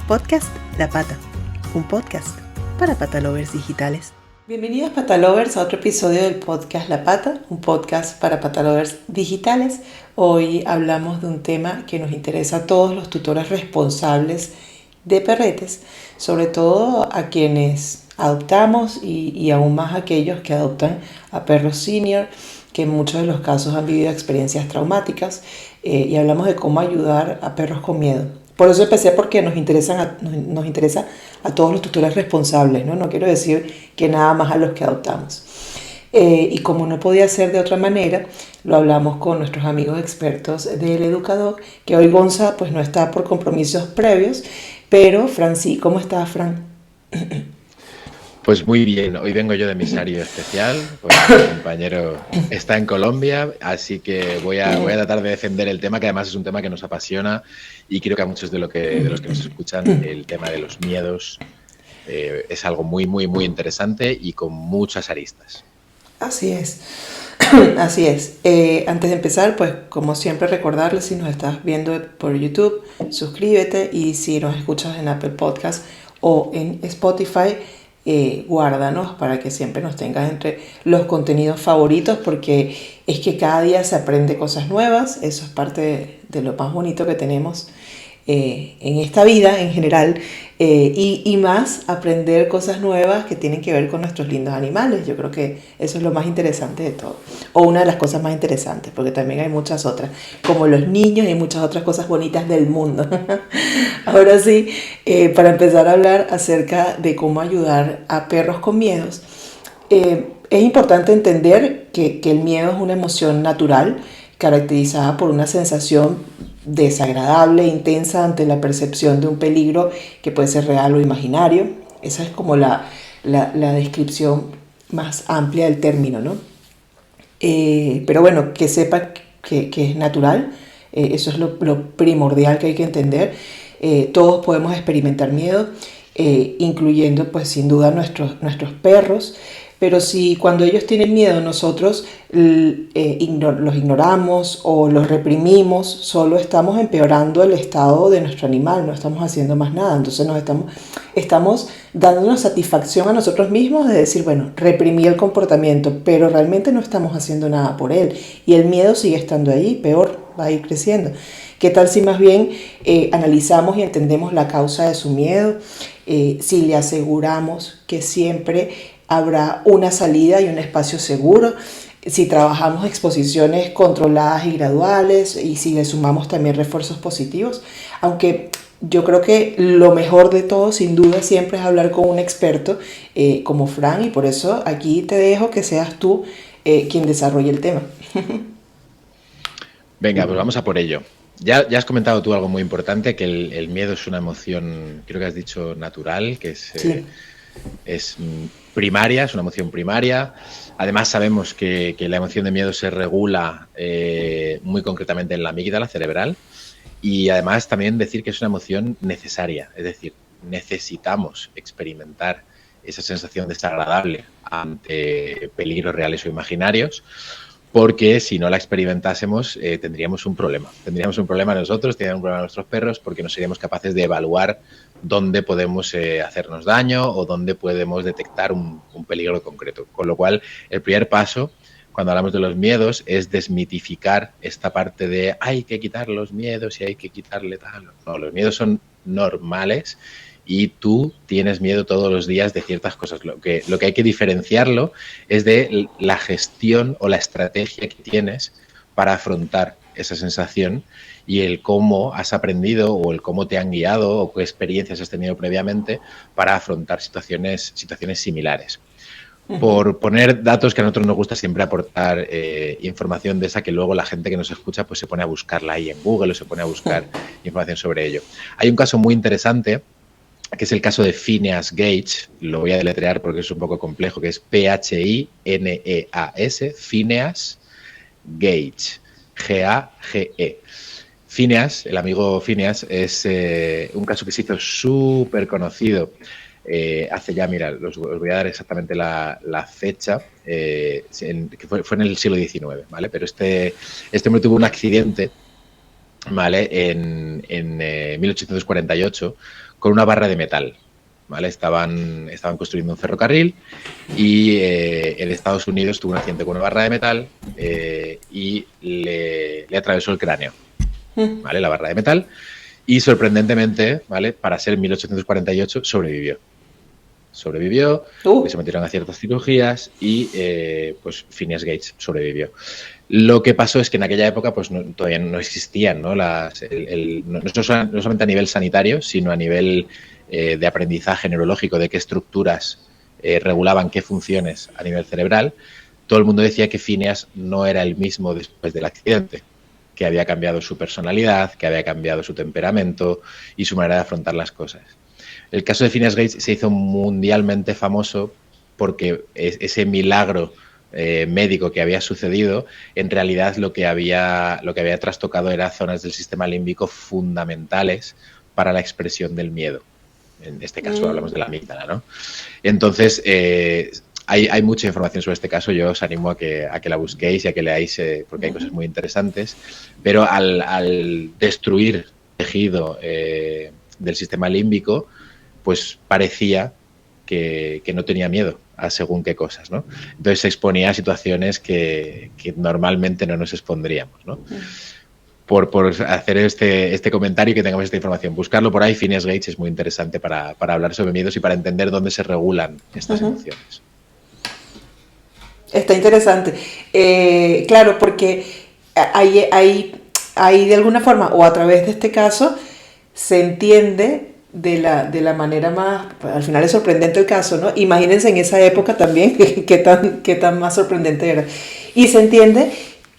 Podcast La Pata, un podcast para patalovers digitales. Bienvenidos patalovers a otro episodio del podcast La Pata, un podcast para patalovers digitales. Hoy hablamos de un tema que nos interesa a todos los tutores responsables de perretes, sobre todo a quienes adoptamos y aún más a aquellos que adoptan a perros senior, que en muchos de los casos han vivido experiencias traumáticas, y hablamos de cómo ayudar a perros con miedo. Por eso empecé, porque nos interesa a todos los tutores responsables, ¿no? No quiero decir que nada más a los que adoptamos. Y como no podía ser de otra manera, lo hablamos con nuestros amigos expertos del Educador, que hoy Gonza pues no está por compromisos previos, pero Fran sí. ¿Cómo estás, Fran? Pues muy bien, hoy vengo yo de emisario especial, pues mi compañero está en Colombia, así que voy a tratar de defender el tema, que además es un tema que nos apasiona y creo que a muchos de los que nos escuchan el tema de los miedos es algo muy interesante y con muchas aristas. Así es, así es. Antes de empezar, pues como siempre recordarles, si nos estás viendo por YouTube, suscríbete, y si nos escuchas en Apple Podcast o en Spotify, guárdanos para que siempre nos tengas entre los contenidos favoritos, porque es que cada día se aprende cosas nuevas. Eso es parte de lo más bonito que tenemos en esta vida en general, y más aprender cosas nuevas que tienen que ver con nuestros lindos animales. Yo creo que eso es lo más interesante de todo, o una de las cosas más interesantes, porque también hay muchas otras, como los niños y muchas otras cosas bonitas del mundo. Ahora sí, para empezar a hablar acerca de cómo ayudar a perros con miedos, es importante entender que el miedo es una emoción natural caracterizada por una sensación desagradable, intensa ante la percepción de un peligro que puede ser real o imaginario. Esa es como la descripción más amplia del término, ¿no? Pero bueno, que sepa que es natural, eso es lo primordial que hay que entender. Todos podemos experimentar miedo, incluyendo pues sin duda nuestros perros. Pero si cuando ellos tienen miedo nosotros los ignoramos o los reprimimos, solo estamos empeorando el estado de nuestro animal, no estamos haciendo más nada. Entonces estamos dándonos satisfacción a nosotros mismos de decir, bueno, reprimí el comportamiento, pero realmente no estamos haciendo nada por él. Y el miedo sigue estando ahí, peor, va a ir creciendo. ¿Qué tal si más bien analizamos y entendemos la causa de su miedo? Si le aseguramos que siempre habrá una salida y un espacio seguro, si trabajamos exposiciones controladas y graduales, y si le sumamos también refuerzos positivos. Aunque yo creo que lo mejor de todo, sin duda, siempre es hablar con un experto como Fran, y por eso aquí te dejo que seas tú quien desarrolle el tema. Venga, pues vamos a por ello. Ya has comentado tú algo muy importante, que el miedo es una emoción, creo que has dicho natural, que es... Sí. Es primaria, es una emoción primaria. Además sabemos que la emoción de miedo se regula muy concretamente en la amígdala cerebral, y además también decir que es una emoción necesaria, es decir, necesitamos experimentar esa sensación desagradable ante peligros reales o imaginarios, porque si no la experimentásemos tendríamos un problema. Tendríamos un problema nosotros, tendríamos un problema nuestros perros, porque no seríamos capaces de evaluar dónde podemos hacernos daño o dónde podemos detectar un peligro concreto. Con lo cual, el primer paso, cuando hablamos de los miedos, es desmitificar esta parte de hay que quitar los miedos y hay que quitarle tal. No, los miedos son normales y tú tienes miedo todos los días de ciertas cosas. Lo que hay que diferenciarlo es de la gestión o la estrategia que tienes para afrontar esa sensación, y el cómo has aprendido o el cómo te han guiado o qué experiencias has tenido previamente para afrontar situaciones similares. Por poner datos, que a nosotros nos gusta siempre aportar información de esa que luego la gente que nos escucha pues se pone a buscarla ahí en Google o se pone a buscar información sobre ello. Hay un caso muy interesante, que es el caso de Phineas Gage, lo voy a deletrear porque es un poco complejo, que es Phineas, Phineas Gage, G-A-G-E. Phineas, el amigo Phineas, es un caso que se hizo súper conocido hace ya, mira, os voy a dar exactamente la fecha, que fue en el siglo XIX, ¿vale? Pero este hombre tuvo un accidente ¿vale? En 1848 con una barra de metal. ¿Vale? Estaban construyendo un ferrocarril y en Estados Unidos tuvo un accidente con una barra de metal y le atravesó el cráneo, ¿vale? La barra de metal. Y sorprendentemente, ¿vale? Para ser 1848, sobrevivió. Le sometieron a ciertas cirugías y pues Phineas Gates sobrevivió. Lo que pasó es que en aquella época pues todavía no existían, ¿no? No solamente a nivel sanitario, sino a nivel de aprendizaje neurológico, de qué estructuras regulaban qué funciones a nivel cerebral. Todo el mundo decía que Phineas no era el mismo después del accidente, que había cambiado su personalidad, que había cambiado su temperamento y su manera de afrontar las cosas. El caso de Phineas Gates se hizo mundialmente famoso porque ese milagro médico que había sucedido, en realidad lo que había trastocado era zonas del sistema límbico fundamentales para la expresión del miedo. En este caso hablamos de la amígdala, ¿no? Entonces, hay mucha información sobre este caso. Yo os animo a que la busquéis y a que leáis, porque hay cosas muy interesantes. Pero al destruir tejido del sistema límbico, pues parecía que no tenía miedo a según qué cosas, ¿no? Entonces se exponía a situaciones que normalmente no nos expondríamos, ¿no? Por hacer este comentario y que tengamos esta información. Buscarlo por ahí, Phineas Gates, es muy interesante para hablar sobre miedos y para entender dónde se regulan estas emociones. Está interesante. Claro, porque hay de alguna forma, o a través de este caso, se entiende de la manera más, al final es sorprendente el caso, ¿no? Imagínense en esa época también qué tan más sorprendente era. Y se entiende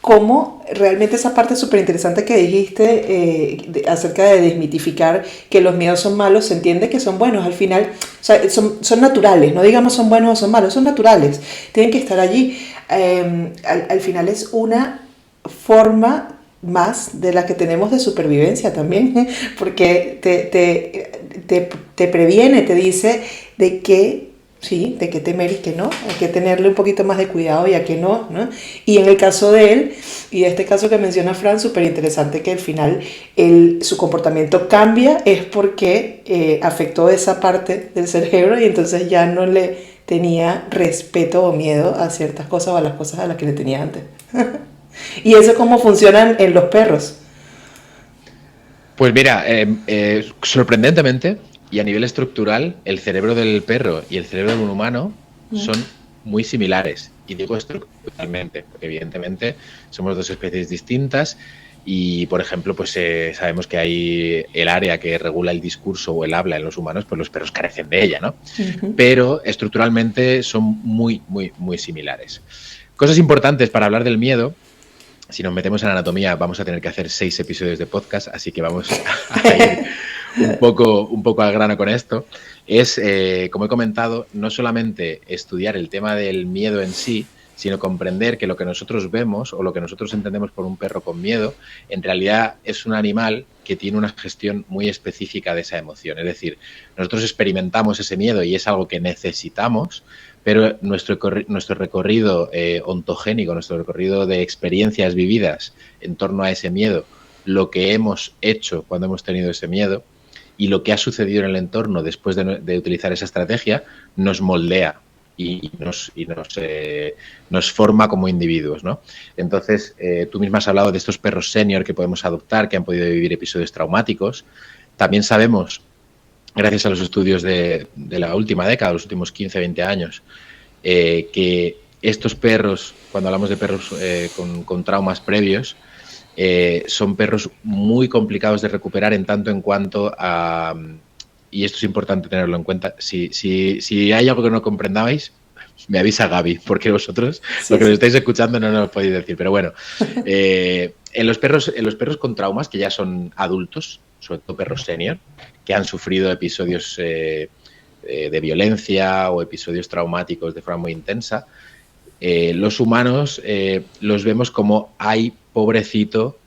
cómo realmente esa parte súper interesante que dijiste acerca de desmitificar que los miedos son malos, se entiende que son buenos al final, o sea, son naturales, no digamos son buenos o son malos, son naturales, tienen que estar allí. Al final es una forma más de la que tenemos de supervivencia también, porque te previene, te dice de qué temer y que no, hay que tenerle un poquito más de cuidado y a que no, ¿no? Y en el caso de él, y este caso que menciona Fran, súper interesante que al final su comportamiento cambia, es porque afectó esa parte del cerebro y entonces ya no le tenía respeto o miedo a ciertas cosas o a las cosas a las que le tenía antes. ¿Y eso cómo funcionan en los perros? Pues mira, sorprendentemente y a nivel estructural, el cerebro del perro y el cerebro de un humano son muy similares. Y digo estructuralmente, porque evidentemente somos dos especies distintas y, por ejemplo, pues sabemos que hay el área que regula el discurso o el habla en los humanos, pues los perros carecen de ella, ¿no? Pero estructuralmente son muy, muy, muy similares. Cosas importantes para hablar del miedo. Si nos metemos en anatomía vamos a tener que hacer 6 episodios de podcast, así que vamos a ir un poco al grano con esto. Es, como he comentado, no solamente estudiar el tema del miedo en sí, sino comprender que lo que nosotros vemos o lo que nosotros entendemos por un perro con miedo, en realidad es un animal que tiene una gestión muy específica de esa emoción. Es decir, nosotros experimentamos ese miedo y es algo que necesitamos, pero nuestro recorrido ontogénico, nuestro recorrido de experiencias vividas en torno a ese miedo, lo que hemos hecho cuando hemos tenido ese miedo y lo que ha sucedido en el entorno después de utilizar esa estrategia, nos moldea y nos forma como individuos, ¿no? Entonces, tú misma has hablado de estos perros senior que podemos adoptar, que han podido vivir episodios traumáticos. También sabemos, gracias a los estudios de la última década, los últimos 15, 20 años, que estos perros, cuando hablamos de perros con traumas previos, son perros muy complicados de recuperar en tanto en cuanto a... Y esto es importante tenerlo en cuenta. Si hay algo que no comprendáis, me avisa Gaby, porque vosotros, lo que nos estáis escuchando, no nos lo podéis decir. Pero bueno, en los perros con traumas, que ya son adultos, sobre todo perros senior, que han sufrido episodios de violencia o episodios traumáticos de forma muy intensa, los humanos los vemos como, ay, pobrecito,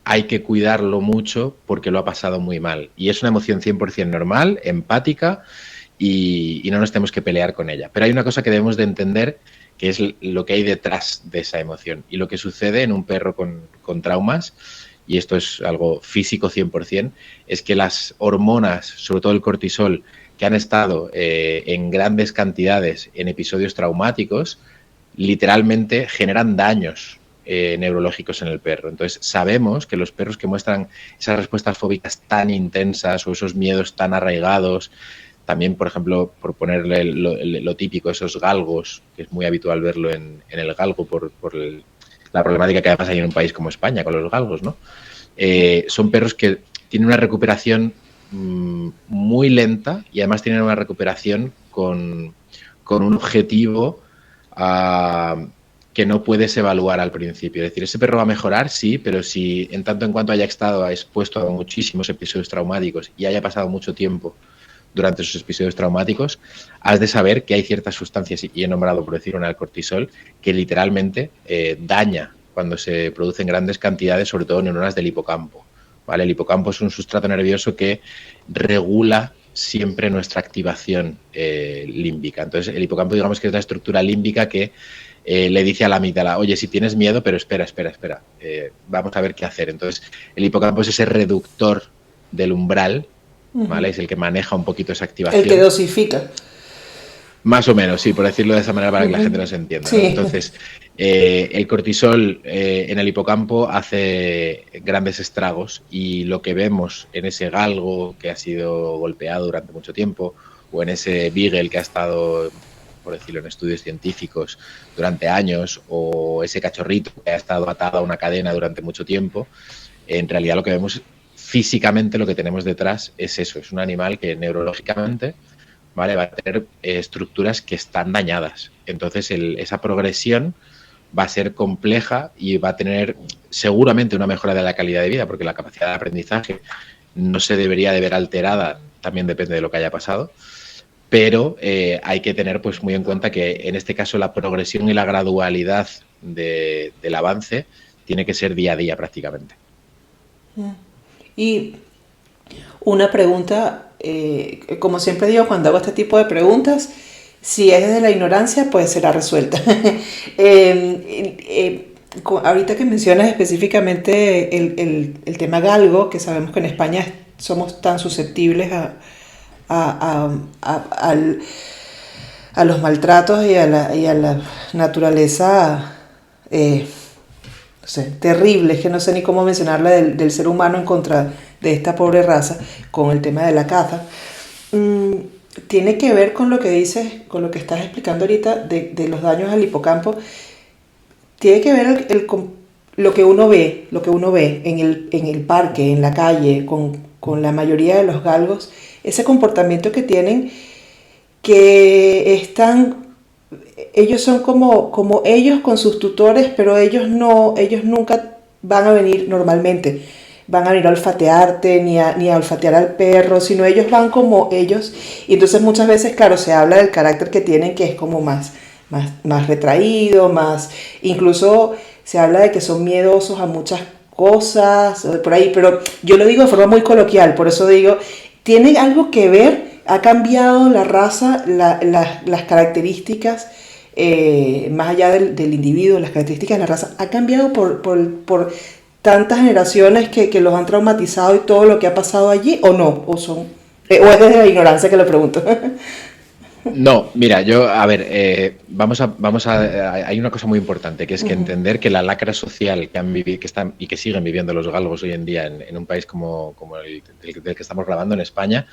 hay que cuidarlo mucho porque lo ha pasado muy mal. Y es una emoción 100% normal, empática, y no nos tenemos que pelear con ella. Pero hay una cosa que debemos de entender, que es lo que hay detrás de esa emoción. Y lo que sucede en un perro con traumas y esto es algo físico 100%, es que las hormonas, sobre todo el cortisol, que han estado en grandes cantidades en episodios traumáticos, literalmente generan daños neurológicos en el perro. Entonces, sabemos que los perros que muestran esas respuestas fóbicas tan intensas o esos miedos tan arraigados, también, por ejemplo, por ponerle lo típico, esos galgos, que es muy habitual verlo en el galgo por la problemática que además hay en un país como España con los galgos, ¿no? Son perros que tienen una recuperación muy lenta y además tienen una recuperación con un objetivo que no puedes evaluar al principio. Es decir, ese perro va a mejorar, sí, pero si en tanto en cuanto haya estado expuesto a muchísimos episodios traumáticos y haya pasado mucho tiempo durante esos episodios traumáticos, has de saber que hay ciertas sustancias, y he nombrado por decir una, el cortisol, que literalmente daña cuando se producen grandes cantidades, sobre todo neuronas del hipocampo, ¿vale? El hipocampo es un sustrato nervioso que regula siempre nuestra activación límbica. Entonces, el hipocampo, digamos que es la estructura límbica que le dice a la amígdala, oye, si tienes miedo, pero espera, vamos a ver qué hacer. Entonces, el hipocampo es ese reductor del umbral, ¿vale? Es el que maneja un poquito esa activación. El que dosifica. Más o menos, sí, por decirlo de esa manera para que la gente nos entienda, ¿no? Sí. Entonces, el cortisol en el hipocampo hace grandes estragos y lo que vemos en ese galgo que ha sido golpeado durante mucho tiempo o en ese beagle que ha estado, por decirlo, en estudios científicos durante años, o ese cachorrito que ha estado atado a una cadena durante mucho tiempo, en realidad lo que vemos físicamente, lo que tenemos detrás es eso, es un animal que neurológicamente, ¿vale?, va a tener estructuras que están dañadas. Entonces esa progresión va a ser compleja y va a tener seguramente una mejora de la calidad de vida, porque la capacidad de aprendizaje no se debería de ver alterada, también depende de lo que haya pasado, pero hay que tener pues muy en cuenta que en este caso la progresión y la gradualidad del avance tiene que ser día a día prácticamente. Y una pregunta, como siempre digo cuando hago este tipo de preguntas, si es desde la ignorancia, pues será resuelta. Ahorita que mencionas específicamente el tema galgo, que sabemos que en España somos tan susceptibles a los maltratos y a la naturaleza terrible, es que no sé ni cómo mencionarla del ser humano en contra de esta pobre raza, con el tema de la caza. Tiene que ver con lo que dices, con lo que estás explicando ahorita de los daños al hipocampo. Tiene que ver con lo que uno ve en el parque, en la calle, con la mayoría de los galgos, ese comportamiento que tienen, que están, ellos son como ellos con sus tutores, pero ellos nunca van a venir normalmente, van a venir a olfatearte, ni a olfatear al perro, sino ellos van como ellos, y entonces muchas veces, claro, se habla del carácter que tienen, que es como más retraído, incluso se habla de que son miedosos a muchas cosas, por ahí, pero yo lo digo de forma muy coloquial, por eso digo, ¿tiene algo que ver? ¿Ha cambiado la raza, las características, más allá del individuo, las características de la raza, ha cambiado por tantas generaciones que los han traumatizado y todo lo que ha pasado allí, o no? ¿O es desde la ignorancia que lo pregunto? No, mira, hay una cosa muy importante, que es que entender que la lacra social que han vivido, que están y que siguen viviendo los galgos hoy en día en un país como el del que estamos grabando, en España,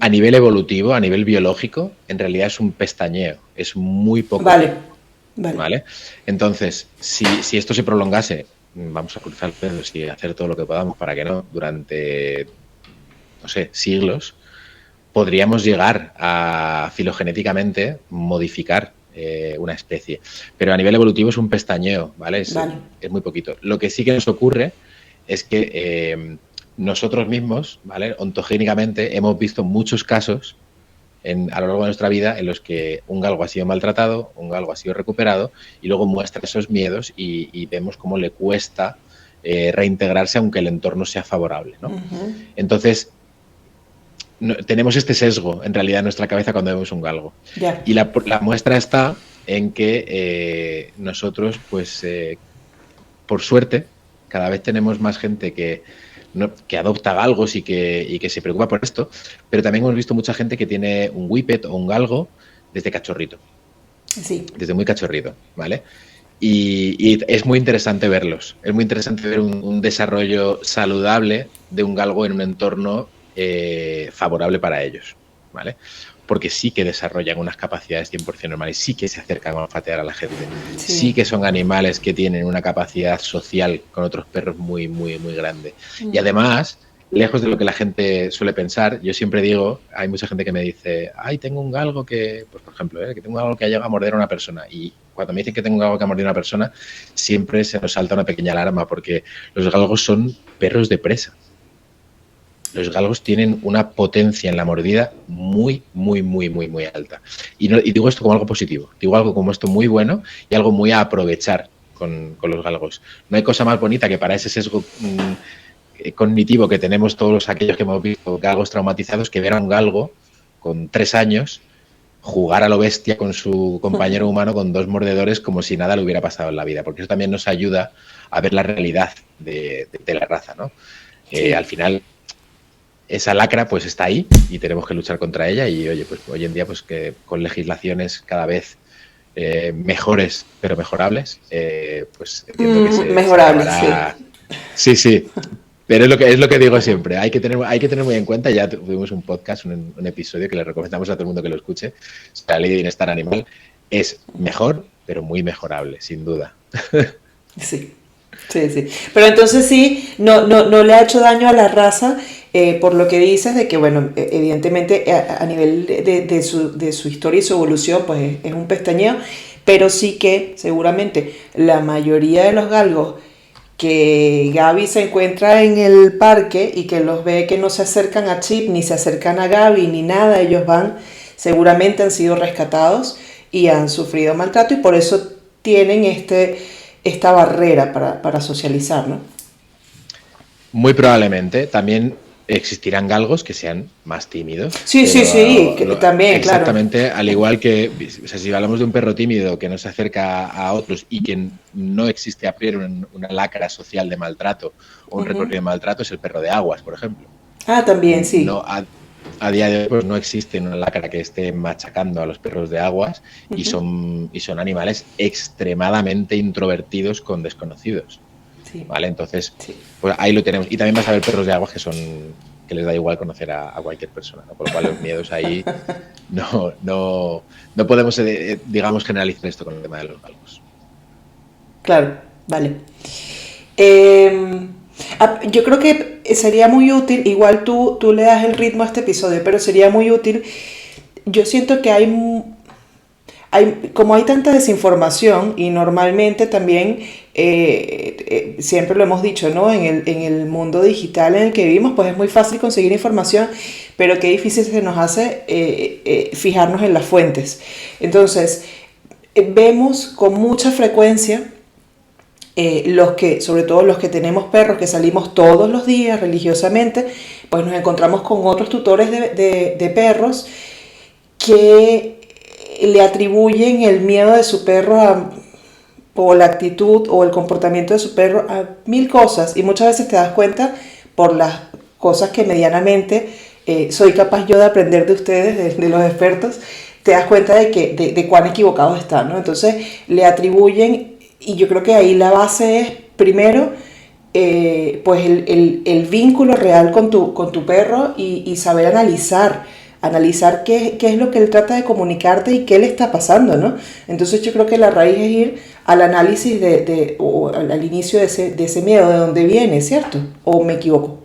a nivel evolutivo, a nivel biológico, en realidad es un pestañeo, es muy poco. Vale. Entonces, si esto se prolongase, vamos a cruzar dedos y hacer todo lo que podamos para que no, durante, no sé, siglos, podríamos llegar a filogenéticamente modificar una especie. Pero a nivel evolutivo es un pestañeo, ¿vale? Es muy poquito. Lo que sí que nos ocurre es que nosotros mismos, ¿vale?, ontogénicamente hemos visto muchos casos a lo largo de nuestra vida en los que un galgo ha sido maltratado, un galgo ha sido recuperado y luego muestra esos miedos y vemos cómo le cuesta reintegrarse aunque el entorno sea favorable, ¿no? Entonces, tenemos este sesgo en realidad en nuestra cabeza cuando vemos un galgo. Y la muestra está en que nosotros, pues, por suerte, cada vez tenemos más gente que adopta galgos y que se preocupa por esto, pero también hemos visto mucha gente que tiene un whippet o un galgo desde cachorrito. Sí. Desde muy cachorrito, ¿vale? Y es muy interesante verlos. Es muy interesante ver un desarrollo saludable de un galgo en un entorno favorable para ellos, ¿vale? Porque sí que desarrollan unas capacidades 100% normales, sí que se acercan a olfatear a la gente, sí que son animales que tienen una capacidad social con otros perros muy, muy, muy grande. Y además, lejos de lo que la gente suele pensar, yo siempre digo, hay mucha gente que me dice, ay, tengo un galgo que, pues por ejemplo, que tengo un galgo que ha llegado a morder a una persona. Y cuando me dicen que tengo un galgo que ha mordido a una persona, siempre se nos salta una pequeña alarma, porque los galgos son perros de presa. Los galgos tienen una potencia en la mordida muy, muy, muy, muy, muy alta. Y digo esto como algo positivo, digo algo como esto muy bueno y algo muy a aprovechar con los galgos. No hay cosa más bonita que para ese sesgo cognitivo que tenemos todos aquellos que hemos visto galgos traumatizados, que ver a un galgo con 3 años jugar a lo bestia con su compañero humano con 2 mordedores como si nada le hubiera pasado en la vida, porque eso también nos ayuda a ver la realidad de la raza, ¿no? Sí. Al final esa lacra pues está ahí y tenemos que luchar contra ella y oye, pues hoy en día pues que con legislaciones cada vez mejores pero mejorables, pues entiendo que mejorables, sí, pero es lo que digo siempre, hay que tener muy en cuenta, ya tuvimos un podcast, un episodio que le recomendamos a todo el mundo que lo escuche, la ley de bienestar animal es mejor pero muy mejorable, sin duda. Sí. Sí. Pero entonces sí, no le ha hecho daño a la raza, por lo que dices de que, bueno, evidentemente a nivel de su historia y su evolución, pues es un pestañeo, pero sí que seguramente la mayoría de los galgos que Gaby se encuentra en el parque y que los ve que no se acercan a Chip, ni se acercan a Gaby, ni nada, ellos seguramente han sido rescatados y han sufrido maltrato y por eso tienen esta barrera para socializar, ¿no? Muy probablemente. También existirán galgos que sean más tímidos. Sí, también, exactamente, claro. Al igual que, o sea, si hablamos de un perro tímido que no se acerca a otros y que no existe a priori una lacra social de maltrato o un recorrido de maltrato, es el perro de aguas, por ejemplo. También, sí. No, a día de hoy pues, no existe una lacra que esté machacando a los perros de aguas y son animales extremadamente introvertidos con desconocidos. Sí. ¿Vale? Entonces, pues ahí lo tenemos. Y también vas a ver perros de aguas que les da igual conocer a cualquier persona, ¿no? Por lo cual los miedos ahí no podemos, digamos, generalizar esto con el tema de los galgos. Claro, vale. Yo creo que sería muy útil, igual tú le das el ritmo a este episodio, pero sería muy útil. Yo siento que como hay tanta desinformación y normalmente también, siempre lo hemos dicho, ¿no? En el mundo digital en el que vivimos, pues es muy fácil conseguir información, pero qué difícil se nos hace fijarnos en las fuentes. Entonces, vemos con mucha frecuencia sobre todo los que tenemos perros que salimos todos los días religiosamente, pues nos encontramos con otros tutores de perros que le atribuyen el miedo de su perro o la actitud o el comportamiento de su perro a 1000 cosas y muchas veces te das cuenta por las cosas que medianamente soy capaz yo de aprender de ustedes, de los expertos, te das cuenta de cuán equivocados están, ¿no? Entonces le atribuyen, y yo creo que ahí la base es primero pues el vínculo real con tu perro y saber analizar qué es lo que él trata de comunicarte y qué le está pasando, ¿no? Entonces yo creo que la raíz es ir al análisis o al inicio de ese miedo, de dónde viene, ¿cierto? ¿O me equivoco?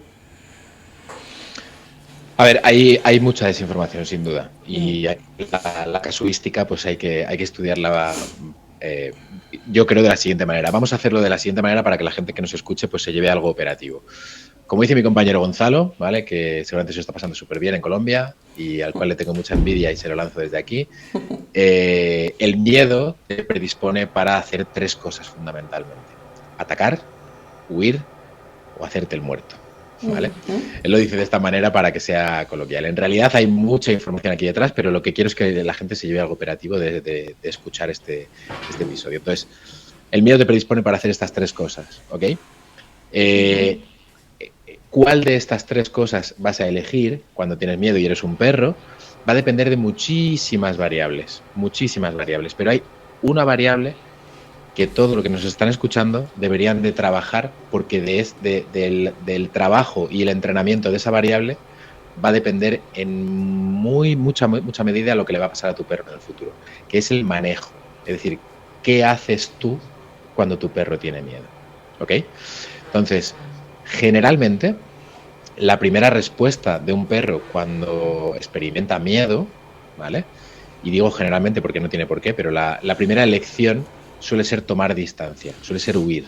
A ver, hay mucha desinformación sin duda y la casuística pues hay que estudiarla. Yo creo de la siguiente manera. Vamos a hacerlo de la siguiente manera para que la gente que nos escuche pues se lleve algo operativo. Como dice mi compañero Gonzalo, ¿vale? Que seguramente se está pasando súper bien en Colombia y al cual le tengo mucha envidia y se lo lanzo desde aquí. El miedo te predispone para hacer 3 cosas fundamentalmente: atacar, huir o hacerte el muerto, ¿vale? Él lo dice de esta manera para que sea coloquial. En realidad hay mucha información aquí detrás, pero lo que quiero es que la gente se lleve algo operativo de escuchar este episodio. Entonces, el miedo te predispone para hacer estas 3 cosas, ¿ok? Eh, ¿Cuál de estas tres cosas vas a elegir cuando tienes miedo y eres un perro? Va a depender de muchísimas variables, pero hay una variable que todo lo que nos están escuchando deberían de trabajar, porque del trabajo y el entrenamiento de esa variable va a depender en mucha medida lo que le va a pasar a tu perro en el futuro, que es el manejo. Es decir, ¿qué haces tú cuando tu perro tiene miedo? ¿Ok? Entonces, generalmente, la primera respuesta de un perro cuando experimenta miedo, ¿vale? Y digo generalmente porque no tiene por qué, pero la primera elección suele ser tomar distancia, suele ser huir,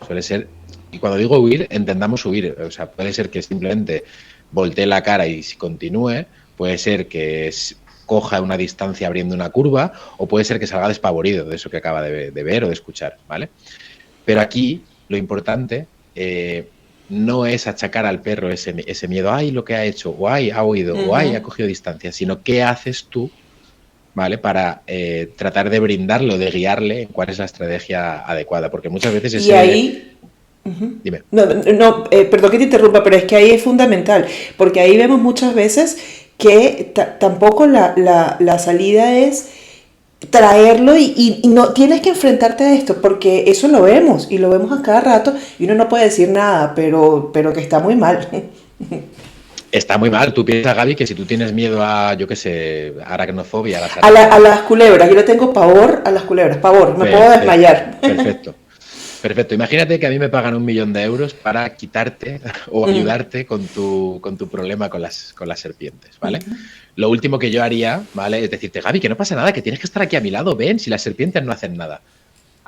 suele ser... Y cuando digo huir, entendamos huir. O sea, puede ser que simplemente voltee la cara y continúe, puede ser que coja una distancia abriendo una curva, o puede ser que salga despavorido de eso que acaba de ver o de escuchar, ¿vale? Pero aquí lo importante no es achacar al perro ese miedo, ay, lo que ha hecho, o ay, ha oído, o ay, ha cogido distancia, sino qué haces tú, ¿vale? Para tratar de brindarlo, de guiarle en cuál es la estrategia adecuada, porque muchas veces Y ahí... Dime. Perdón que te interrumpa, pero es que ahí es fundamental, porque ahí vemos muchas veces que tampoco la salida es traerlo y no tienes que enfrentarte a esto, porque eso lo vemos y lo vemos a cada rato y uno no puede decir nada, pero que está muy mal. Está muy mal. Tú piensas, Gaby, que si tú tienes miedo a, yo qué sé, aracnofobia, A las culebras, yo le tengo pavor a las culebras, pavor, me puedo desmayar. Perfecto. Imagínate que a mí me pagan 1.000.000 de euros para quitarte o ayudarte con tu problema con las serpientes, ¿vale? Lo último que yo haría, ¿vale? Es decirte, Gaby, que no pasa nada, que tienes que estar aquí a mi lado, ven, si las serpientes no hacen nada.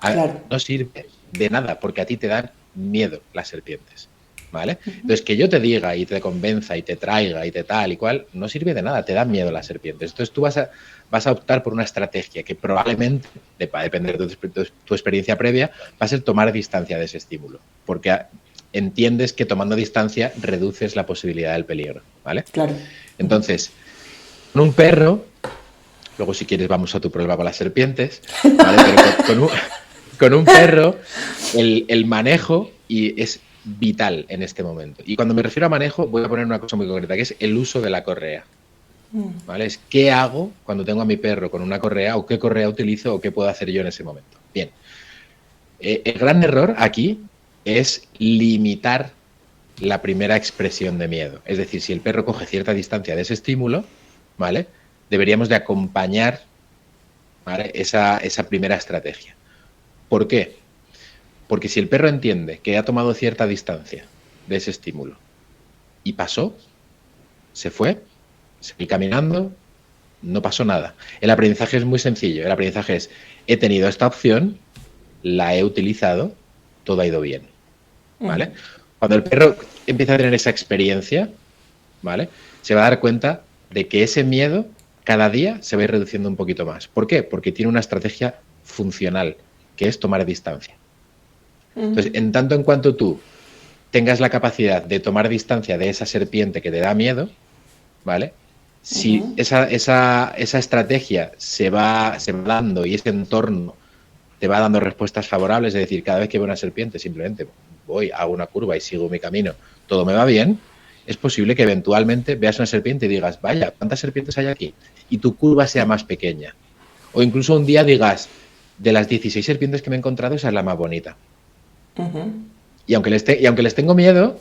Claro. No sirve de nada, porque a ti te dan miedo las serpientes, ¿vale? Entonces, que yo te diga y te convenza y te traiga y te tal y cual, no sirve de nada, te dan miedo las serpientes. Entonces, tú vas a optar por una estrategia que probablemente, va a depender de tu experiencia previa, va a ser tomar distancia de ese estímulo, porque entiendes que tomando distancia reduces la posibilidad del peligro, ¿vale? Claro. Entonces, con un perro, luego si quieres vamos a tu problema con las serpientes, ¿vale? Pero con un perro el manejo es vital en este momento. Y cuando me refiero a manejo, voy a poner una cosa muy concreta, que es el uso de la correa. ¿Vale? Es qué hago cuando tengo a mi perro con una correa, o qué correa utilizo, o qué puedo hacer yo en ese momento. Bien. El gran error aquí es limitar la primera expresión de miedo. Es decir, si el perro coge cierta distancia de ese estímulo, ¿vale? Deberíamos de acompañar, ¿vale? esa primera estrategia. ¿Por qué? Porque si el perro entiende que ha tomado cierta distancia de ese estímulo y pasó, se fue, seguí caminando, no pasó nada. El aprendizaje es muy sencillo. El aprendizaje es, he tenido esta opción, la he utilizado, todo ha ido bien. ¿Vale? Cuando el perro empieza a tener esa experiencia, ¿vale? Se va a dar cuenta de que ese miedo cada día se va a ir reduciendo un poquito más. ¿Por qué? Porque tiene una estrategia funcional, que es tomar distancia. Entonces, en tanto en cuanto tú tengas la capacidad de tomar distancia de esa serpiente que te da miedo, ¿vale? Si esa estrategia se va dando y ese entorno te va dando respuestas favorables, es decir, cada vez que veo una serpiente simplemente voy, hago una curva y sigo mi camino, todo me va bien, es posible que eventualmente veas una serpiente y digas, vaya, ¿cuántas serpientes hay aquí? Y tu curva sea más pequeña. O incluso un día digas, de las 16 serpientes que me he encontrado, esa es la más bonita. Y aunque les tengo miedo,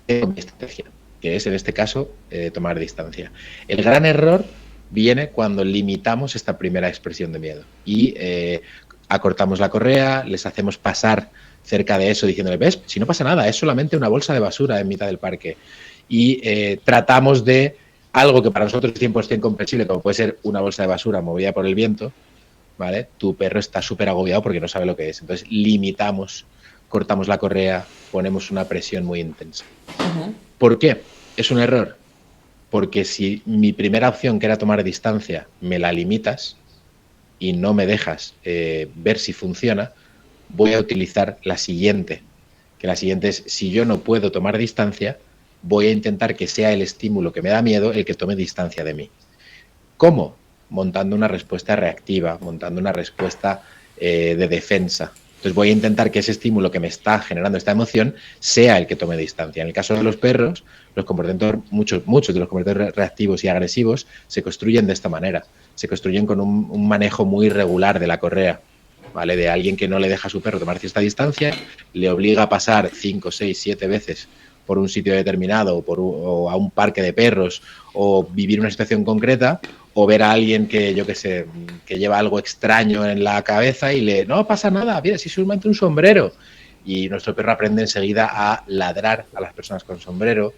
tengo mi estrategia, que es en este caso tomar distancia. El gran error viene cuando limitamos esta primera expresión de miedo y acortamos la correa, les hacemos pasar cerca de eso diciéndole, ves, si no pasa nada, es solamente una bolsa de basura en mitad del parque. Y tratamos de algo que para nosotros es 100% comprensible, como puede ser una bolsa de basura movida por el viento, ¿vale? Tu perro está súper agobiado porque no sabe lo que es. Entonces limitamos, cortamos la correa, ponemos una presión muy intensa. ¿Por qué? Es un error. Porque si mi primera opción, que era tomar distancia, me la limitas y no me dejas ver si funciona, voy a utilizar la siguiente. Que la siguiente es, si yo no puedo tomar distancia, voy a intentar que sea el estímulo que me da miedo el que tome distancia de mí. ¿Cómo? Montando una respuesta reactiva, montando una respuesta de defensa. Entonces voy a intentar que ese estímulo que me está generando esta emoción sea el que tome distancia. En el caso de los perros, los comportamientos, muchos de los comportamientos reactivos y agresivos se construyen de esta manera. Se construyen con un manejo muy regular de la correa, ¿vale? De alguien que no le deja a su perro tomar cierta distancia, le obliga a pasar 5, 6, 7 veces por un sitio determinado o a un parque de perros o vivir una situación concreta, o ver a alguien que, yo qué sé, que lleva algo extraño en la cabeza y no pasa nada, mira, si es solamente un sombrero. Y nuestro perro aprende enseguida a ladrar a las personas con sombrero,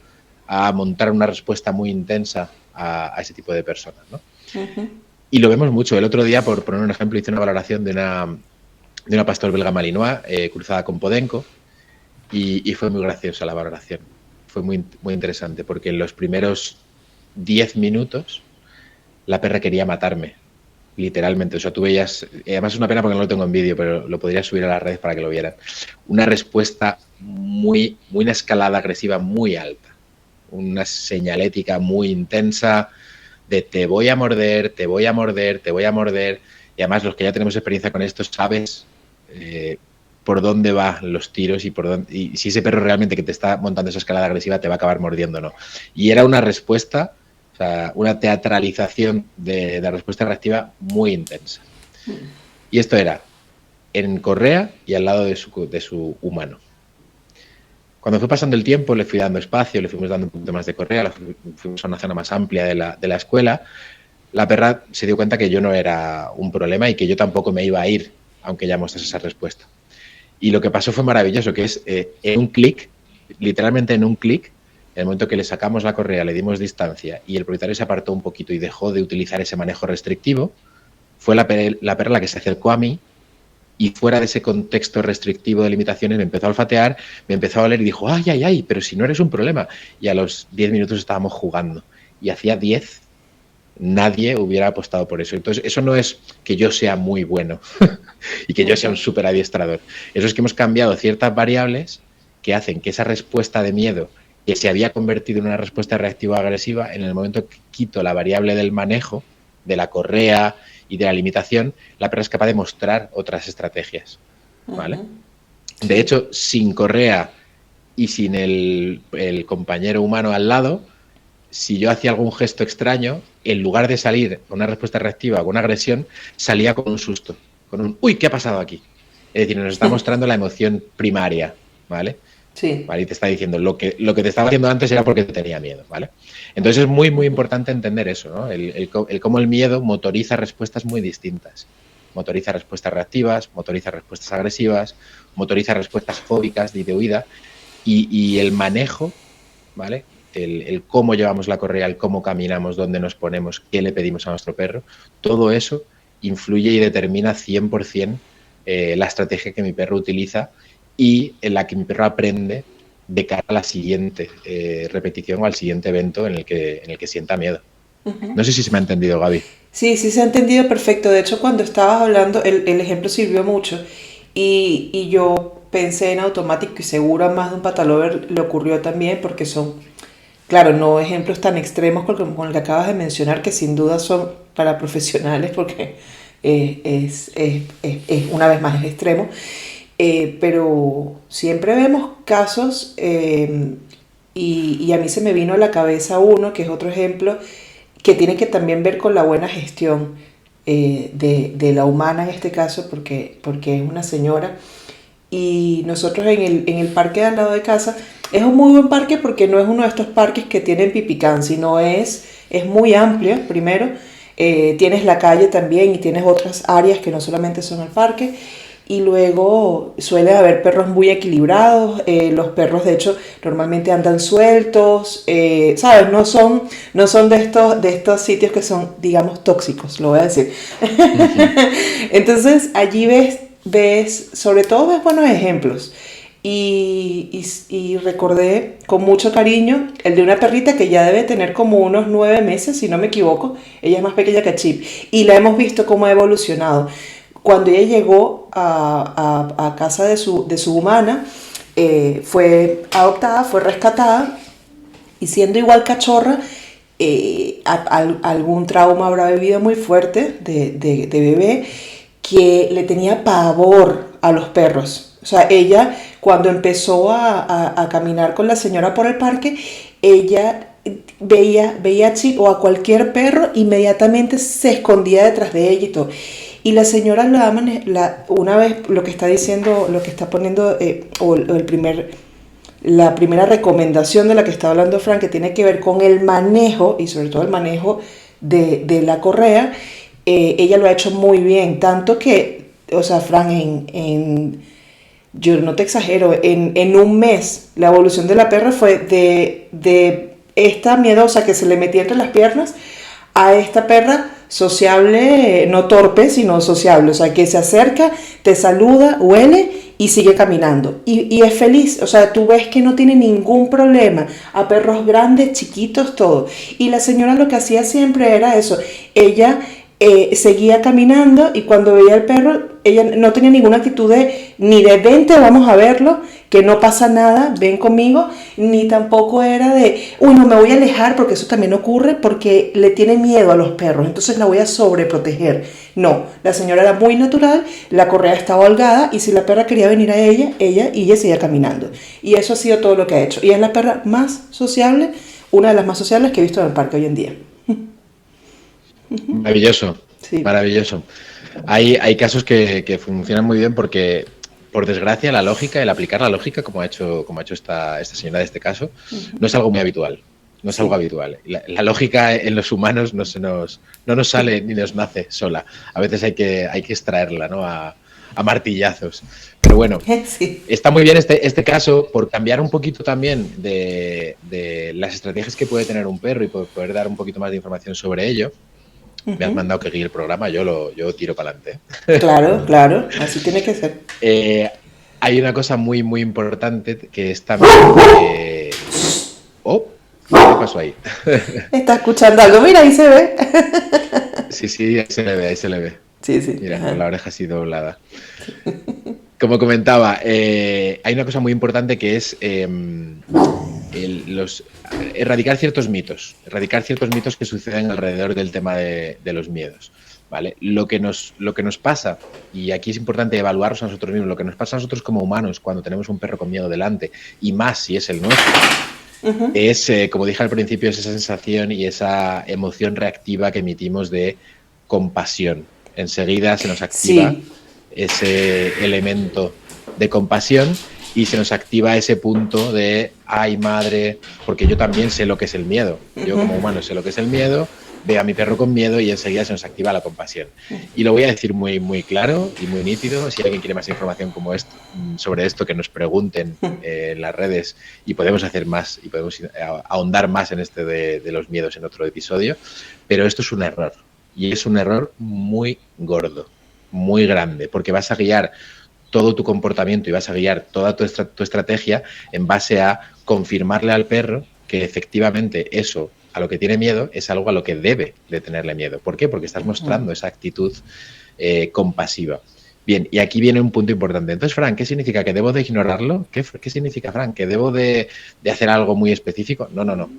a montar una respuesta muy intensa a ese tipo de personas, ¿no? Uh-huh. Y lo vemos mucho. El otro día, por poner un ejemplo, hice una valoración de una pastor belga malinois cruzada con podenco y fue muy graciosa la valoración. Fue muy, muy interesante porque en los primeros 10 minutos la perra quería matarme, literalmente. O sea, tú veías, además es una pena porque no lo tengo en vídeo, pero lo podría subir a las redes para que lo vieran. Una respuesta muy, una escalada agresiva muy alta, una señalética muy intensa de te voy a morder, te voy a morder, te voy a morder. Y además los que ya tenemos experiencia con esto sabes por dónde van los tiros y si ese perro realmente que te está montando esa escalada agresiva te va a acabar mordiendo o no. Y era una respuesta, o sea, una teatralización de respuesta reactiva muy intensa. Y esto era en correa y al lado de su humano. Cuando fue pasando el tiempo, le fui dando espacio, le fuimos dando un poquito más de correa, fuimos a una zona más amplia de la escuela. La perra se dio cuenta que yo no era un problema y que yo tampoco me iba a ir, aunque ya mostrase esa respuesta. Y lo que pasó fue maravilloso, que es en un clic, literalmente en un clic, en el momento que le sacamos la correa, le dimos distancia y el propietario se apartó un poquito y dejó de utilizar ese manejo restrictivo, fue la perra la que se acercó a mí y fuera de ese contexto restrictivo de limitaciones me empezó a olfatear, me empezó a oler y dijo, ay, ay, ay, pero si no eres un problema. Y a los 10 minutos estábamos jugando y hacía 10 nadie hubiera apostado por eso. Entonces, eso no es que yo sea muy bueno y que yo sea un súper adiestrador. Eso es que hemos cambiado ciertas variables que hacen que esa respuesta de miedo, que se había convertido en una respuesta reactiva agresiva, en el momento que quito la variable del manejo, de la correa y de la limitación, la perra es capaz de mostrar otras estrategias, ¿vale? Sí. De hecho, sin correa y sin el compañero humano al lado, si yo hacía algún gesto extraño, en lugar de salir con una respuesta reactiva o con una agresión, salía con un susto, con un uy, ¿qué ha pasado aquí? Es decir, nos está mostrando la emoción primaria, ¿vale? Sí. ¿Vale? Y te está diciendo, lo que te estaba haciendo antes era porque te tenía miedo, ¿vale? Entonces es muy, muy importante entender eso, ¿no? El cómo el miedo motoriza respuestas muy distintas. Motoriza respuestas reactivas, motoriza respuestas agresivas, motoriza respuestas fóbicas de huida y el manejo, ¿vale? El cómo llevamos la correa, el cómo caminamos, dónde nos ponemos, qué le pedimos a nuestro perro, todo eso influye y determina 100% la estrategia que mi perro utiliza y en la que mi perro aprende de cara a la siguiente repetición o al siguiente evento en el que sienta miedo. Uh-huh. No sé si se me ha entendido, Gaby. Sí, se ha entendido perfecto. De hecho, cuando estabas hablando, el ejemplo sirvió mucho y yo pensé en automático y seguro a más de un patalover le ocurrió también porque son, claro, no ejemplos tan extremos como el que acabas de mencionar, que sin duda son para profesionales porque es una vez más es extremo. Pero siempre vemos casos y a mí se me vino a la cabeza uno, que es otro ejemplo, que tiene que también ver con la buena gestión de la humana en este caso, porque es una señora. Y nosotros en el parque de al lado de casa, es un muy buen parque porque no es uno de estos parques que tienen pipicán, sino es muy amplio, primero. Tienes la calle también y tienes otras áreas que no solamente son el parque. Y luego suele haber perros muy equilibrados, los perros de hecho normalmente andan sueltos, ¿sabes? No son de estos sitios que son, digamos, tóxicos, lo voy a decir. Uh-huh. Entonces allí ves, sobre todo ves buenos ejemplos. Y recordé con mucho cariño el de una perrita que ya debe tener como unos 9 meses, si no me equivoco. Ella es más pequeña que Chip y la hemos visto cómo ha evolucionado. Cuando ella llegó a casa de su humana, fue adoptada, fue rescatada y siendo igual cachorra, algún trauma habrá vivido muy fuerte de bebé que le tenía pavor a los perros. O sea, ella cuando empezó a caminar con la señora por el parque, ella veía a Chip o a cualquier perro, inmediatamente se escondía detrás de ella y todo. Y la señora una vez lo que está diciendo, lo que está poniendo, la primera recomendación de la que está hablando Fran, que tiene que ver con el manejo, y sobre todo el manejo de la correa, ella lo ha hecho muy bien, tanto que, o sea, Fran, yo no te exagero, en un mes la evolución de la perra fue de esta miedosa que se le metía entre las piernas a esta perra sociable, no torpe, sino sociable, o sea, que se acerca, te saluda, huele y sigue caminando. Y es feliz, o sea, tú ves que no tiene ningún problema, a perros grandes, chiquitos, todo. Y la señora lo que hacía siempre era eso, ella seguía caminando y cuando veía al perro, ella no tenía ninguna actitud ni de vente, vamos a verlo, que no pasa nada, ven conmigo, ni tampoco era de, uy, no me voy a alejar, porque eso también ocurre, porque le tiene miedo a los perros, entonces la voy a sobreproteger. No, la señora era muy natural, la correa estaba holgada y si la perra quería venir a ella seguía caminando. Y eso ha sido todo lo que ha hecho. Y es la perra más sociable, una de las más sociables que he visto en el parque hoy en día. Maravilloso, Sí. maravilloso. Hay casos que funcionan muy bien porque, por desgracia, la lógica, el aplicar la lógica, como ha hecho esta señora de este caso, no es algo muy habitual. No es algo habitual. La lógica en los humanos no nos sale ni nos nace sola. A veces hay que extraerla, ¿no? A martillazos. Pero bueno, Sí. está muy bien este caso por cambiar un poquito también de las estrategias que puede tener un perro y por poder dar un poquito más de información sobre ello. Me has mandado que guíe el programa, yo tiro para adelante. Claro, claro, así tiene que ser. Hay una cosa muy, muy importante que es también... Oh, ¿qué pasó ahí? Está escuchando algo, mira, ahí se ve. Sí, ahí se le ve. Sí, sí. Mira, con la oreja así doblada. Como comentaba, hay una cosa muy importante que es erradicar ciertos mitos que suceden alrededor del tema de los miedos, ¿vale? Lo que nos pasa, y aquí es importante evaluarnos a nosotros mismos, lo que nos pasa a nosotros como humanos cuando tenemos un perro con miedo delante, y más si es el nuestro, es, como dije al principio, es esa sensación y esa emoción reactiva que emitimos de compasión. Enseguida se nos activa ese elemento de compasión y se nos activa ese punto de ay madre, porque yo también sé lo que es el miedo. Yo como humano sé lo que es el miedo, veo a mi perro con miedo y enseguida se nos activa la compasión. Y lo voy a decir muy, muy claro y muy nítido. Si alguien quiere más información como esto, sobre esto, que nos pregunten en las redes y podemos hacer más y podemos ahondar más en este de los miedos en otro episodio. Pero esto es un error y es un error muy gordo, muy grande, porque vas a guiar todo tu comportamiento y vas a guiar toda tu estrategia en base a confirmarle al perro que efectivamente eso a lo que tiene miedo es algo a lo que debe de tenerle miedo. ¿Por qué? Porque estás mostrando esa actitud compasiva. Bien, y aquí viene un punto importante. Entonces, Fran, ¿qué significa? ¿Que debo de ignorarlo? ¿Qué significa, Fran? ¿Que debo de hacer algo muy específico? No.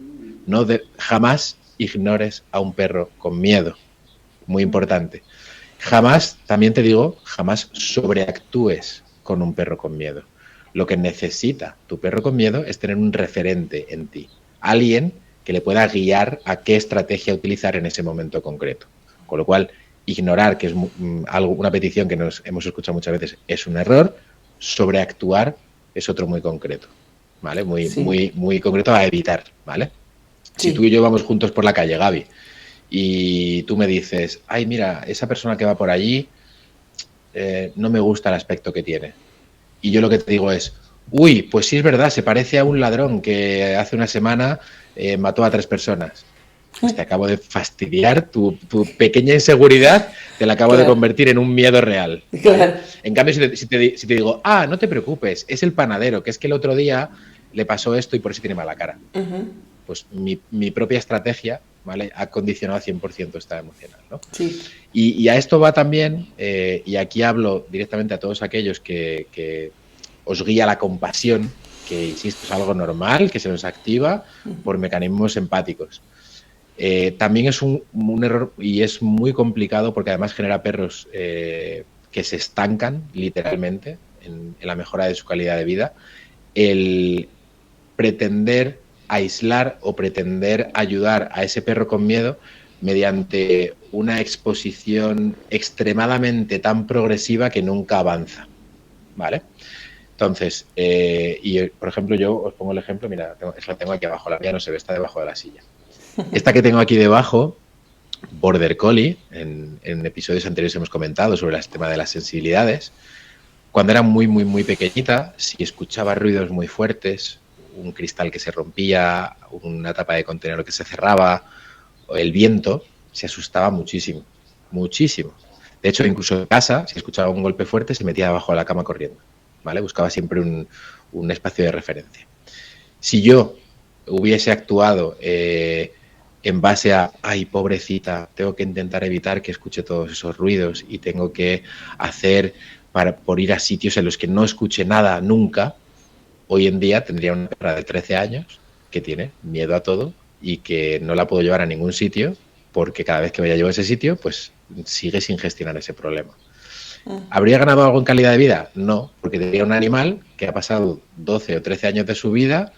Jamás ignores a un perro con miedo. Muy importante. Jamás, también te digo, jamás sobreactúes con un perro con miedo. Lo que necesita tu perro con miedo es tener un referente en ti. Alguien que le pueda guiar a qué estrategia utilizar en ese momento concreto. Con lo cual, ignorar, que es una petición que nos hemos escuchado muchas veces, es un error. Sobreactuar es otro muy concreto, ¿vale? Muy concreto a evitar, ¿vale? Sí. Si tú y yo vamos juntos por la calle, Gaby, y tú me dices, ay, mira, esa persona que va por allí no me gusta el aspecto que tiene. Y yo lo que te digo es, uy, pues sí es verdad, se parece a un ladrón que hace una semana mató a 3 personas. Pues te acabo de fastidiar, tu pequeña inseguridad te la acabo de convertir en un miedo real. ¿Vale? En cambio, si te digo, no te preocupes, es el panadero, que es que el otro día le pasó esto y por eso tiene mala cara. Pues mi propia estrategia, ¿vale?, ha condicionado 100% esta emocional, ¿no? Sí. Y a esto va también, y aquí hablo directamente a todos aquellos que os guía la compasión, que insisto, es algo normal, que se nos activa por mecanismos empáticos. También es un error y es muy complicado porque además genera perros que se estancan literalmente en la mejora de su calidad de vida, el pretender aislar o pretender ayudar a ese perro con miedo mediante una exposición extremadamente tan progresiva que nunca avanza, ¿vale? Entonces, por ejemplo, yo os pongo el ejemplo, mira, la tengo aquí abajo, la mía no se ve, está debajo de la silla. Esta que tengo aquí debajo, Border Collie, en episodios anteriores hemos comentado sobre el tema de las sensibilidades. Cuando era muy, muy, muy pequeñita, si escuchaba ruidos muy fuertes, un cristal que se rompía, una tapa de contenedor que se cerraba, o el viento, se asustaba muchísimo, muchísimo. De hecho, incluso en casa, si escuchaba un golpe fuerte, se metía debajo de la cama corriendo, ¿vale? Buscaba siempre un espacio de referencia. Si yo hubiese actuado en base a, ay, pobrecita, tengo que intentar evitar que escuche todos esos ruidos y tengo que hacer por ir a sitios en los que no escuche nada nunca, hoy en día tendría una perra de 13 años que tiene miedo a todo y que no la puedo llevar a ningún sitio porque cada vez que vaya yo a ese sitio, pues sigue sin gestionar ese problema. ¿Habría ganado algo en calidad de vida? No, porque tendría un animal que ha pasado 12 o 13 años de su vida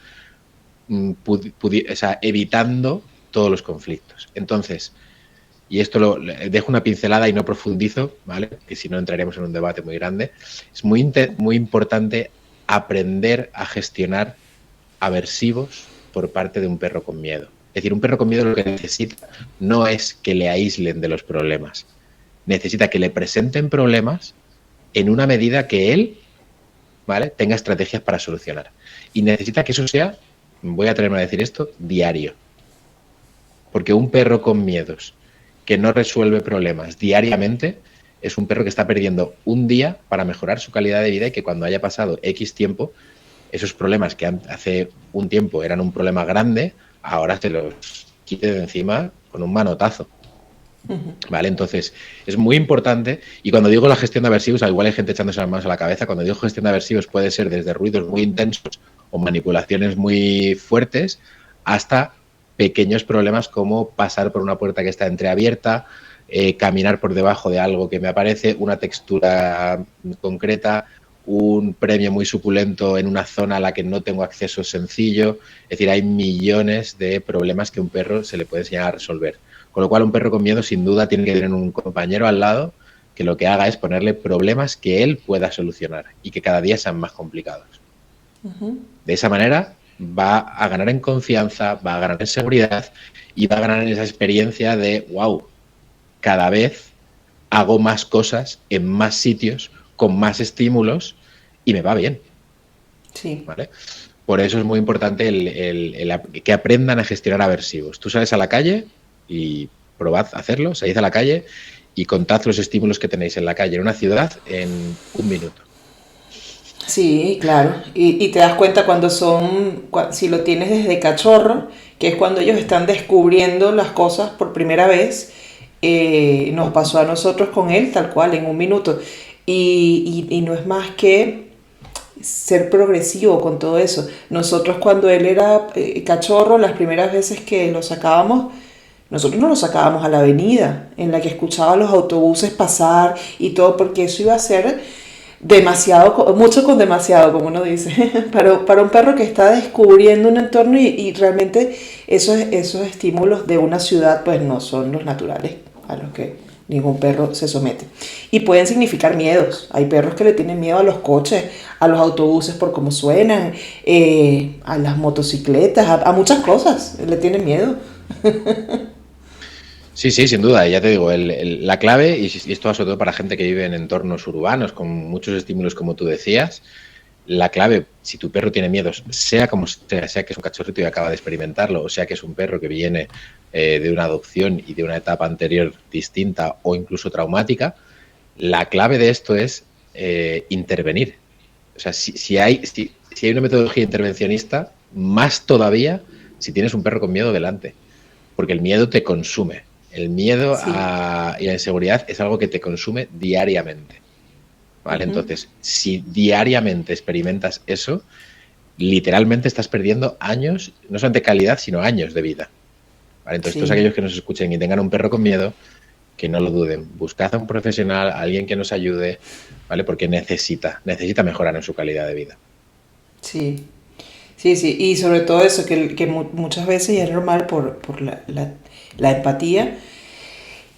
evitando todos los conflictos. Entonces, y esto dejo una pincelada y no profundizo, ¿vale? Que si no entraríamos en un debate muy grande. Es muy importante aprender a gestionar aversivos por parte de un perro con miedo. Es decir, un perro con miedo lo que necesita no es que le aíslen de los problemas. Necesita que le presenten problemas en una medida que él, ¿vale?, tenga estrategias para solucionar. Y necesita que eso sea, voy a atreverme a decir esto, diario. Porque un perro con miedos que no resuelve problemas diariamente es un perro que está perdiendo un día para mejorar su calidad de vida y que cuando haya pasado X tiempo, esos problemas que hace un tiempo eran un problema grande, ahora se los quite de encima con un manotazo. ¿Vale? Entonces, es muy importante, y cuando digo la gestión de aversivos, al igual hay gente echándose las manos a la cabeza, cuando digo gestión de aversivos puede ser desde ruidos muy intensos o manipulaciones muy fuertes hasta pequeños problemas como pasar por una puerta que está entreabierta, caminar por debajo de algo que me aparece, una textura concreta, un premio muy suculento en una zona a la que no tengo acceso sencillo. Es decir, hay millones de problemas que un perro se le puede enseñar a resolver. Con lo cual, un perro con miedo, sin duda, tiene que tener un compañero al lado que lo que haga es ponerle problemas que él pueda solucionar y que cada día sean más complicados. De esa manera, va a ganar en confianza, va a ganar en seguridad y va a ganar en esa experiencia de, wow, cada vez hago más cosas en más sitios, con más estímulos y me va bien. Sí. ¿Vale? Por eso es muy importante que aprendan a gestionar aversivos. Tú sales a la calle y probad a hacerlo, salid a la calle y contad los estímulos que tenéis en la calle, en una ciudad, en un minuto. Sí, claro. Y te das cuenta si lo tienes desde cachorro, que es cuando ellos están descubriendo las cosas por primera vez. Nos pasó a nosotros con él, tal cual, en un minuto. Y no es más que ser progresivo con todo eso. Nosotros cuando él era cachorro, las primeras veces que lo sacábamos, nosotros no lo sacábamos a la avenida, en la que escuchaba los autobuses pasar y todo, porque eso iba a ser demasiado, mucho con demasiado, como uno dice, para un perro que está descubriendo un entorno y realmente esos estímulos de una ciudad pues no son los naturales a los que ningún perro se somete. Y pueden significar miedos. Hay perros que le tienen miedo a los coches, a los autobuses por cómo suenan, a las motocicletas, a muchas cosas le tienen miedo. Sí, sí, sin duda. Ya te digo, la clave, y esto va sobre todo para gente que vive en entornos urbanos con muchos estímulos, como tú decías, la clave, si tu perro tiene miedos, sea como sea que es un cachorrito y acaba de experimentarlo, o sea que es un perro que viene de una adopción y de una etapa anterior distinta o incluso traumática, la clave de esto es intervenir. O sea, si hay una metodología intervencionista, más todavía si tienes un perro con miedo delante, porque el miedo te consume. El miedo y la inseguridad es algo que te consume diariamente. ¿Vale? Entonces, si diariamente experimentas eso, literalmente estás perdiendo años, no solamente calidad, sino años de vida. ¿Vale? Entonces, todos aquellos que nos escuchen y tengan un perro con miedo, que no lo duden. Buscad a un profesional, a alguien que nos ayude, ¿vale? Porque necesita mejorar en su calidad de vida. Sí, sí, sí. Y sobre todo eso, que muchas veces, y es normal por la empatía,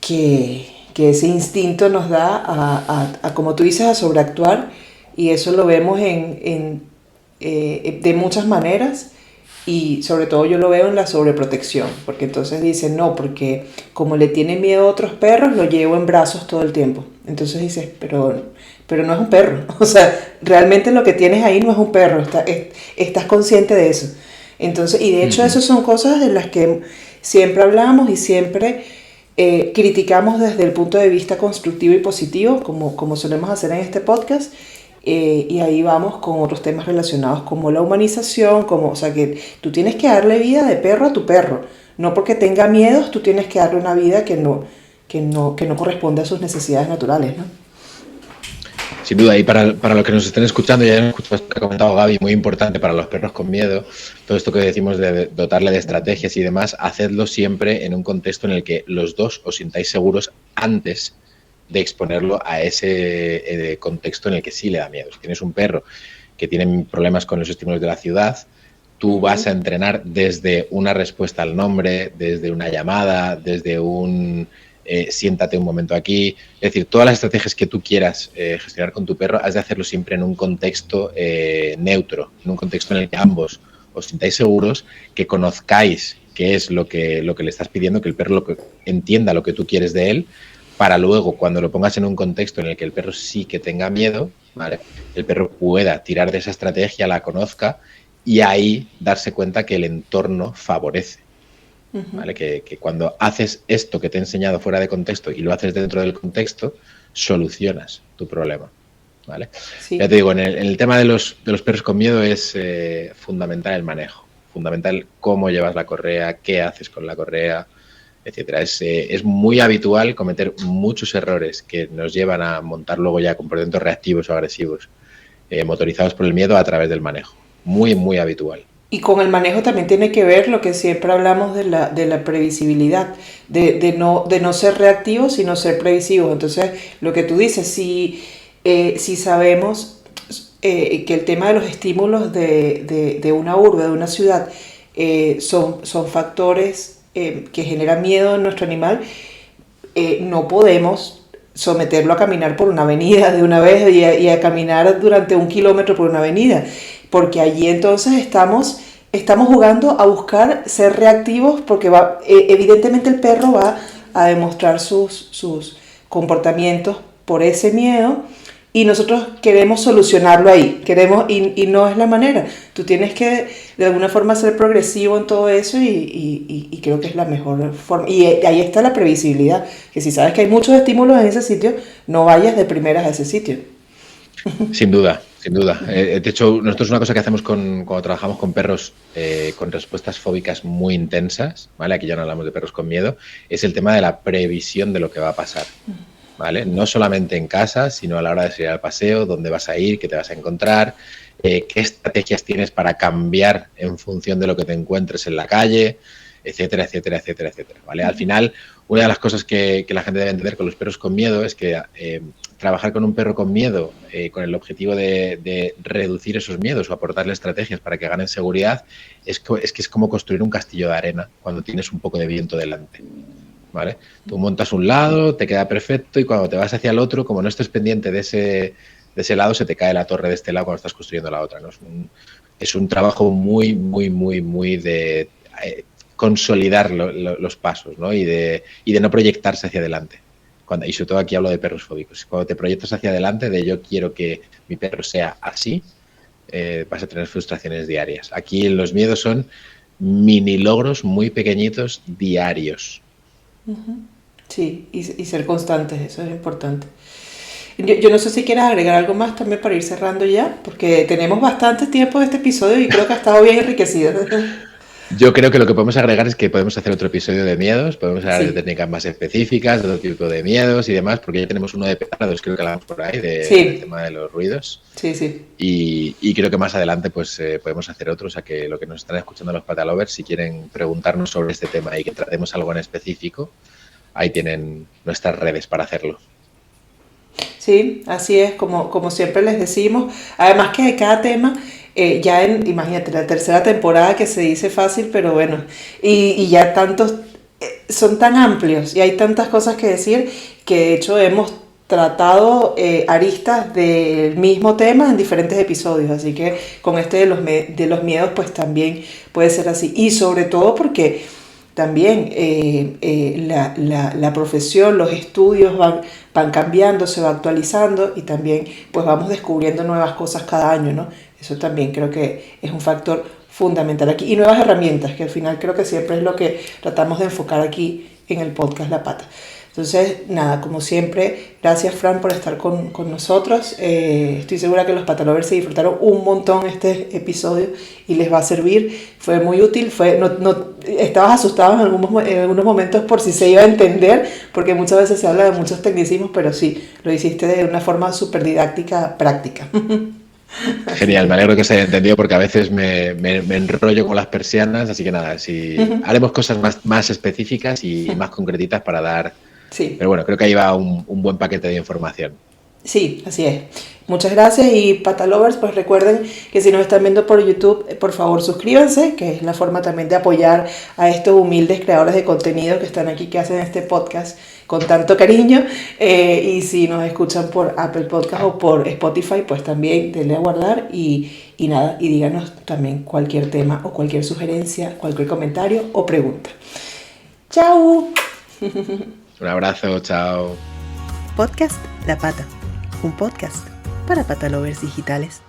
que ese instinto nos da como tú dices, a sobreactuar, y eso lo vemos de muchas maneras, y sobre todo yo lo veo en la sobreprotección, porque entonces dicen, no, porque como le tiene miedo a otros perros, lo llevo en brazos todo el tiempo. Entonces dices, pero no es un perro, o sea, realmente lo que tienes ahí no es un perro, estás consciente de eso. Entonces, y de hecho esas son cosas de las que siempre hablamos y siempre criticamos desde el punto de vista constructivo y positivo, como solemos hacer en este podcast, y ahí vamos con otros temas relacionados como la humanización, o sea que tú tienes que darle vida de perro a tu perro, no porque tenga miedos, tú tienes que darle una vida que no corresponde a sus necesidades naturales, ¿no? Sin duda, y para los que nos estén escuchando, ya han escuchado esto que ha comentado Gaby, muy importante para los perros con miedo, todo esto que decimos de dotarle de estrategias y demás, hacedlo siempre en un contexto en el que los dos os sintáis seguros antes de exponerlo a ese contexto en el que sí le da miedo. Si tienes un perro que tiene problemas con los estímulos de la ciudad, tú vas a entrenar desde una respuesta al nombre, desde una llamada, desde un siéntate un momento aquí. Es decir, todas las estrategias que tú quieras gestionar con tu perro, has de hacerlo siempre en un contexto neutro, en un contexto en el que ambos os sintáis seguros, que conozcáis qué es lo que le estás pidiendo, que el perro entienda lo que tú quieres de él, para luego, cuando lo pongas en un contexto en el que el perro sí que tenga miedo, ¿vale?, el perro pueda tirar de esa estrategia, la conozca y ahí darse cuenta que el entorno favorece. ¿Vale? Que cuando haces esto que te he enseñado fuera de contexto y lo haces dentro del contexto, solucionas tu problema. ¿Vale? Sí. Ya te digo, en el tema de los perros con miedo es fundamental el manejo, fundamental cómo llevas la correa, qué haces con la correa, etcétera. Es muy habitual cometer muchos errores que nos llevan a montar luego ya comportamientos reactivos o agresivos, motorizados por el miedo a través del manejo. Muy, muy habitual. Y con el manejo también tiene que ver lo que siempre hablamos de la previsibilidad, de no ser reactivos, sino ser previsivos. Entonces, lo que tú dices, si sabemos que el tema de los estímulos de una urbe, de una ciudad, son factores que generan miedo en nuestro animal, no podemos someterlo a caminar por una avenida de una vez y a caminar durante 1 kilómetro por una avenida, porque allí entonces estamos jugando a buscar ser reactivos, porque evidentemente el perro va a demostrar sus comportamientos por ese miedo, y nosotros queremos solucionarlo ahí, y no es la manera. Tú tienes que de alguna forma ser progresivo en todo eso, y creo que es la mejor forma. Y ahí está la previsibilidad, que si sabes que hay muchos estímulos en ese sitio, no vayas de primeras a ese sitio. Sin duda, sin duda. De hecho, nosotros una cosa que hacemos cuando trabajamos con perros con respuestas fóbicas muy intensas, ¿vale? Aquí ya no hablamos de perros con miedo, es el tema de la previsión de lo que va a pasar. ¿Vale? No solamente en casa, sino a la hora de salir al paseo, dónde vas a ir, qué te vas a encontrar, qué estrategias tienes para cambiar en función de lo que te encuentres en la calle, etcétera, etcétera, etcétera, etcétera. ¿Vale? Al final, una de las cosas que la gente debe entender con los perros con miedo es que trabajar con un perro con miedo, con el objetivo de reducir esos miedos o aportarle estrategias para que ganen seguridad, es que es como construir un castillo de arena cuando tienes un poco de viento delante. ¿Vale? Tú montas un lado, te queda perfecto, y cuando te vas hacia el otro, como no estés pendiente de ese lado, se te cae la torre de este lado cuando estás construyendo la otra, ¿no? Es un trabajo muy, muy, muy, muy de consolidar los pasos, ¿no? Y de no proyectarse hacia adelante. Y sobre todo aquí hablo de perros fóbicos. Cuando te proyectas hacia adelante de yo quiero que mi perro sea así, vas a tener frustraciones diarias. Aquí los miedos son mini logros muy pequeñitos diarios. Sí, y ser constantes, eso es importante. Yo no sé si quieres agregar algo más también para ir cerrando ya, porque tenemos bastante tiempo de este episodio y creo que ha estado bien enriquecido. Yo creo que lo que podemos agregar es que podemos hacer otro episodio de miedos, podemos hablar Sí. de técnicas más específicas, de otro tipo de miedos y demás, porque ya tenemos uno de petardos, creo que hablamos por ahí, Sí. del tema de los ruidos. Sí, sí. Y creo que más adelante pues podemos hacer otro, o sea que lo que nos están escuchando los patalovers, si quieren preguntarnos sobre este tema y que tratemos algo en específico, ahí tienen nuestras redes para hacerlo. Sí, así es, como siempre les decimos. Además que de cada tema, imagínate, la tercera temporada que se dice fácil, pero bueno, y ya tantos, son tan amplios y hay tantas cosas que decir que de hecho hemos tratado aristas del mismo tema en diferentes episodios, así que con este de los miedos pues también puede ser así, y sobre todo porque también la profesión, los estudios van cambiando, se va actualizando y también pues vamos descubriendo nuevas cosas cada año, ¿no? Eso también creo que es un factor fundamental aquí. Y nuevas herramientas, que al final creo que siempre es lo que tratamos de enfocar aquí en el podcast La Pata. Entonces, nada, como siempre, gracias Fran por estar con nosotros. Estoy segura que los patalovers se disfrutaron un montón este episodio y les va a servir. Fue muy útil. Estabas asustado en algunos momentos por si se iba a entender, porque muchas veces se habla de muchos tecnicismos, pero sí, lo hiciste de una forma súper didáctica, práctica. Genial, me alegro que se haya entendido porque a veces me enrollo con las persianas, así que nada, haremos cosas más específicas y más concretitas para dar. Sí. Pero bueno, creo que ahí va un buen paquete de información. Sí, así es. Muchas gracias y patalovers, pues recuerden que si nos están viendo por YouTube, por favor suscríbanse, que es la forma también de apoyar a estos humildes creadores de contenido que están aquí, que hacen este podcast con tanto cariño. Y si nos escuchan por Apple Podcast o por Spotify, pues también denle a guardar y nada, y díganos también cualquier tema o cualquier sugerencia, cualquier comentario o pregunta. ¡Chao! Un abrazo, chao. Podcast La Pata, un podcast para patalovers digitales.